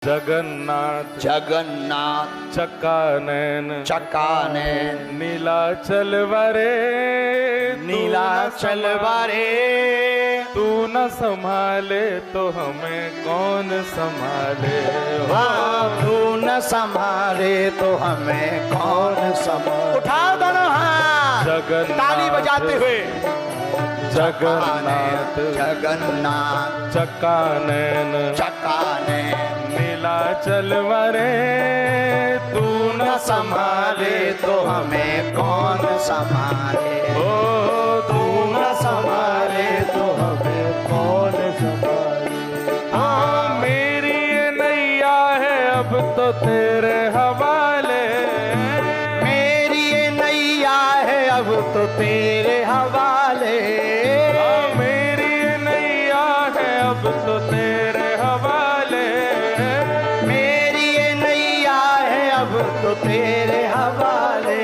जगन्नाथ जगन्नाथ चक्कानैन चक्कानैन नीलाचल वरे नीलाचल वरे तू न संभाले तो हमें कौन संभाले। तू न संभाले तो हमें कौन संभाले। उठाओ दोनों हाथ, जगन्नाथ ताली बजाते हुए। जगन्नाथ जगन्नाथ चक्कानैन चक्कानैन नीलाचल वरे तू न संभाले तो हमें कौन संभाले। ओ तू न संभाले तो हमें कौन संभाले। हाँ मेरी ये नैया है अब तो तेरे हवाले। मेरी ये नैया है अब तो तेरे हवाले। हाँ मेरी ये नैया है अब तो तेरे हवाले। मेरी ये नैया है अब तो तेरे हवाले।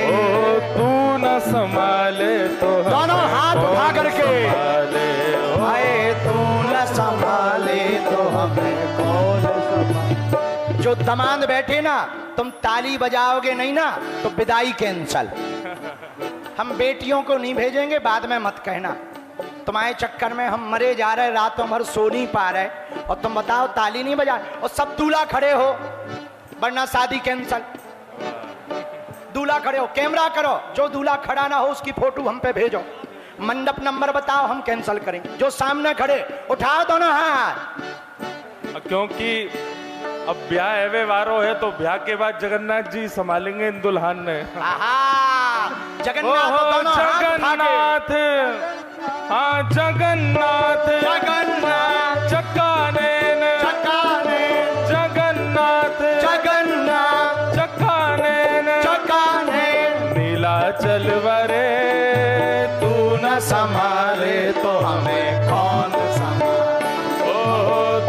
ओ तू न संभाले तो दोनों हाथ उठा करके संभाले। आए तू न संभाले तो हमें कौन संभाले। जो दमाद बैठे ना, तुम ताली बजाओगे नहीं ना तो विदाई कैंसल। हम बेटियों को नहीं भेजेंगे, बाद में मत कहना तुम्हारे चक्कर में हम मरे जा रहे, रातों भर सो नहीं पा रहे और तुम बताओ ताली नहीं बजा। और सब दूल्हा खड़े हो वरना शादी कैंसल। दूल्हा खड़े हो, कैमरा करो, जो दूल्हा खड़ा ना हो उसकी फोटो हम पे भेजो। मंडप नंबर बताओ, हम कैंसल करेंगे। जो सामने खड़े उठाओ दोनों हाथ। क्योंकि अब ब्याह एवे वारो है तो ब्याह के बाद जगन्नाथ जी संभालेंगे इन दुल्हन ने। जगन्नाथ दोनों हाथ उठा जगन्नाथ हाँ जगन्नाथ जगन्नाथ चक्कानैन चक्कानैन जगन्नाथ जगन्नाथ चक्कानैन चक्कानैन नीलाचल वरे तू न संभाले तो हमें कौन संभाले। ओ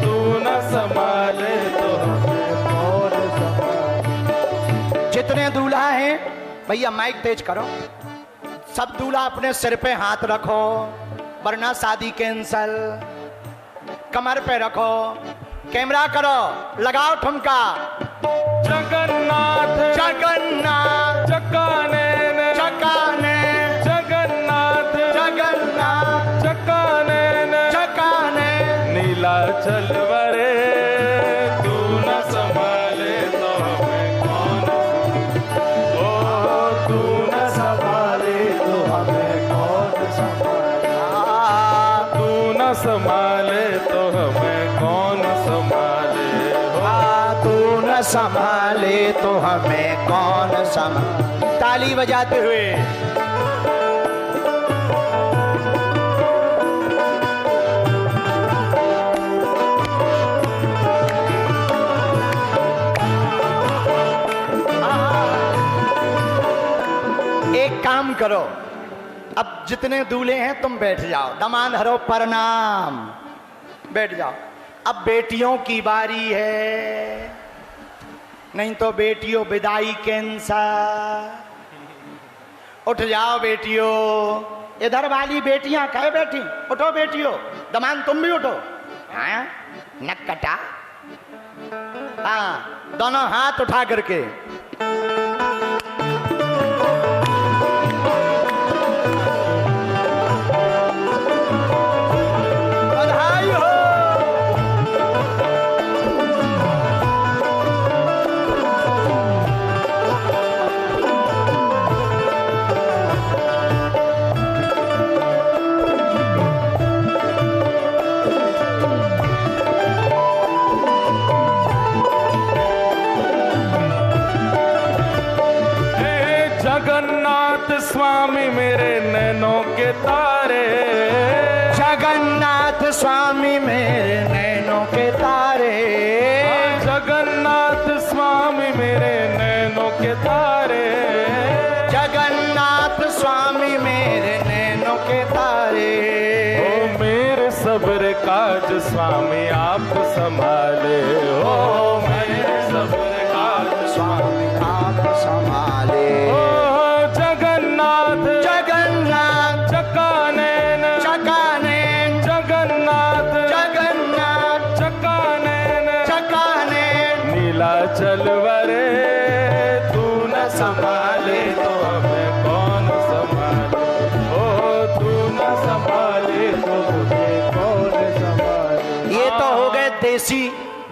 तू न संभाले तो हमें कौन संभाले। जितने दूल्हा हैं भैया माइक तेज करो, सब दूल्हा अपने सिर पे हाथ रखो वरना शादी कैंसल। कमर पे रखो, कैमरा करो, लगाओ ठुमका। जगन्नाथ जगन्नाथ चक्कानैन चक्कानैन जगन्नाथ जगन्नाथ चक्कानैन चक्कानैन नीलाचल वरे तू न संभाले तो हमें कौन। ओ तू न संभाले तो हमें कौन संभाले। तू न संभाले तो हमें कौन संभाले। तू न संभाले तो हमें कौन संभाले। ताली बजाते हुए एक काम करो, अब जितने दूल्हे हैं तुम बैठ जाओ। दमाद हरो प्रणाम, बैठ जाओ। अब बेटियों की बारी है, नहीं तो बेटियों विदाई कैंसल। उठ जाओ बेटियों, इधर वाली बेटियां कहे बैठी, उठो बेटियों। दमाद तुम भी उठो। हाँ नक कटा। हाँ दोनों हाथ उठा करके बधाई हो। जगन्नाथ स्वामी मेरे नैनों के तारे। जगन्नाथ स्वामी मेरे नैनों के तारे। जगन्नाथ स्वामी मेरे नैनों के तारे। जगन्नाथ स्वामी मेरे नैनों के तारे। ओ मेरे सब्र काज स्वामी आप संभाले। ओ मेरे सब्र काज स्वामी आप संभाले। जगन्नाथ जगन्नाथ चक्कानैन चक्कानैन जगन्नाथ जगन्नाथ चक्कानैन चक्कानैन नीलाचल वरे तू न संभाले तो हमें कौन संभाले, ओ तू न संभाले तो मुझे कौन संभाले। ये तो हो गए देसी।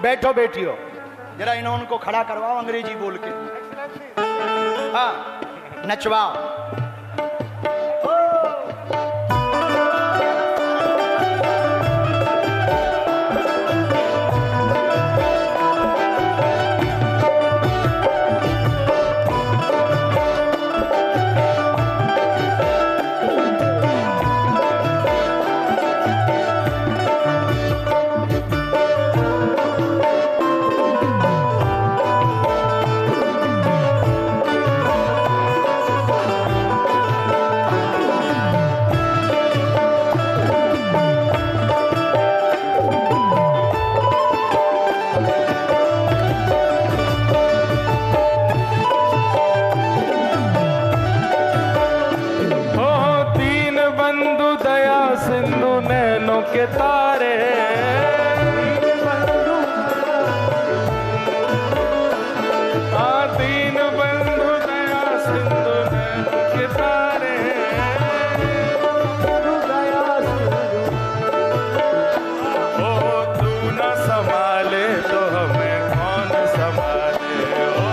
बैठो बेटियों, जरा इन्होंने खड़ा करवाओ अंग्रेजी बोल के। हाँ, नचवाओ। के तारे दीन बंधु दया सिंधु नैनों के तारे, ओ तू न संभाले तो हमें कौन संभाले, ओ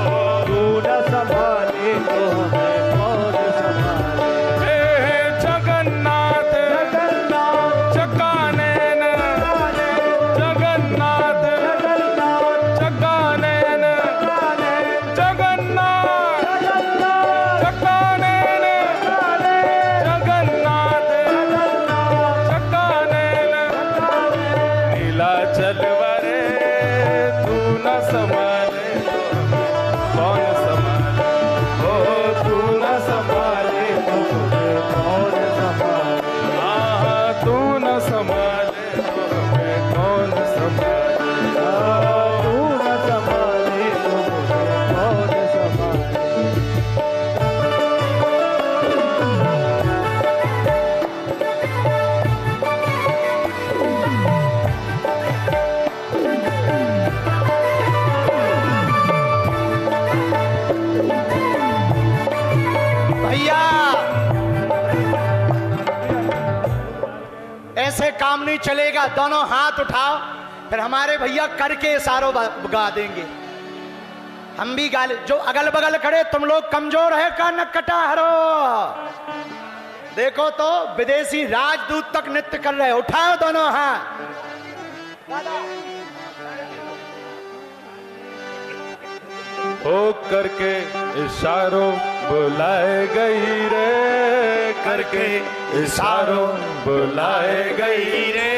तू न संभाले तो हमें कौन संभाले। जगन्नाथ ऐसे काम नहीं चलेगा। दोनों हाथ उठाओ, फिर हमारे भैया करके इशारों गा देंगे, हम भी गा ले। जो अगल बगल खड़े तुम लोग कमजोर है का न कटा हरो। देखो तो विदेशी राजदूत तक नृत्य कर रहे। उठाओ दोनों हाथ। हो करके इशारों बुलाए गई रे, करके इशारों बुलाए गई रे,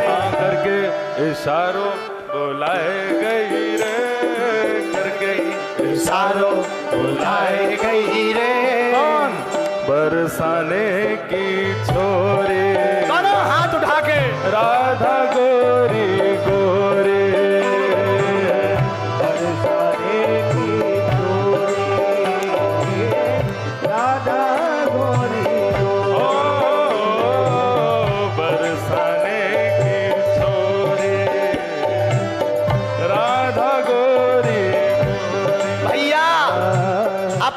हाँ करके इशारों बुलाए गई रे, करके इशारों बुलाए गई रे। कौन? बरसाने की छोरी। दोनों हाथ उठा के। राधा गोरी गोरी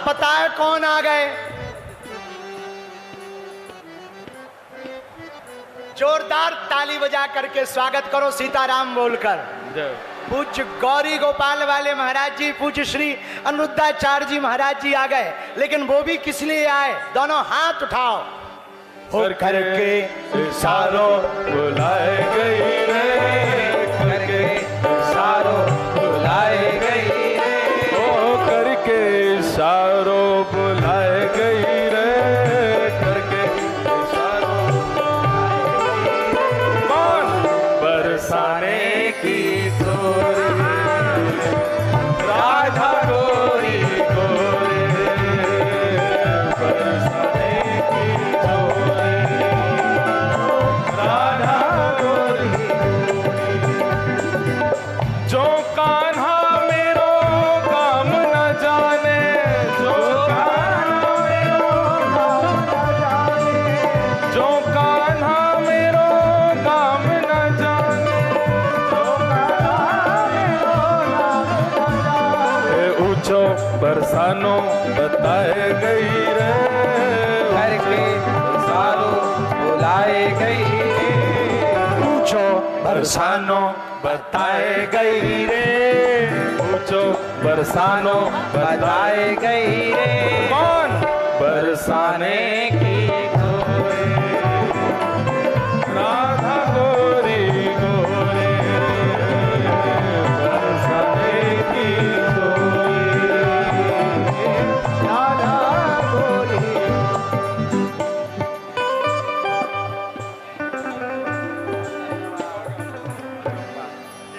पता है कौन आ गए? जोरदार ताली बजा करके स्वागत करो सीताराम बोलकर। पूज्य गौरी गोपाल वाले महाराज जी, पूज्य श्री अनुरुद्धाचार्य जी महाराज जी आ गए। लेकिन वो भी किस लिए आए? दोनों हाथ उठाओ। हो करके इशारों बुलाए गई रे, करके इशारों बुलाए गई रे, हो करके इशारों बुलाए गई रे, करके इशारों कौन? बरसाने की छोरी राधा गोरी गोरी, बरसाने की छोरी राधा गोरी गोरी। जो कान्हा मेरो काम न जाने, जो कान्हा मेरो काम न जाने, जो कान्हा मेरो काम न जाने, जो कान्हा पूछो बरसानो बताए गई रे, करके सारो बुलाए गई रे, पूछो बरसानो बताए गई रे, पूछो बरसानो बताए बताए गई रे, कौन बरसाने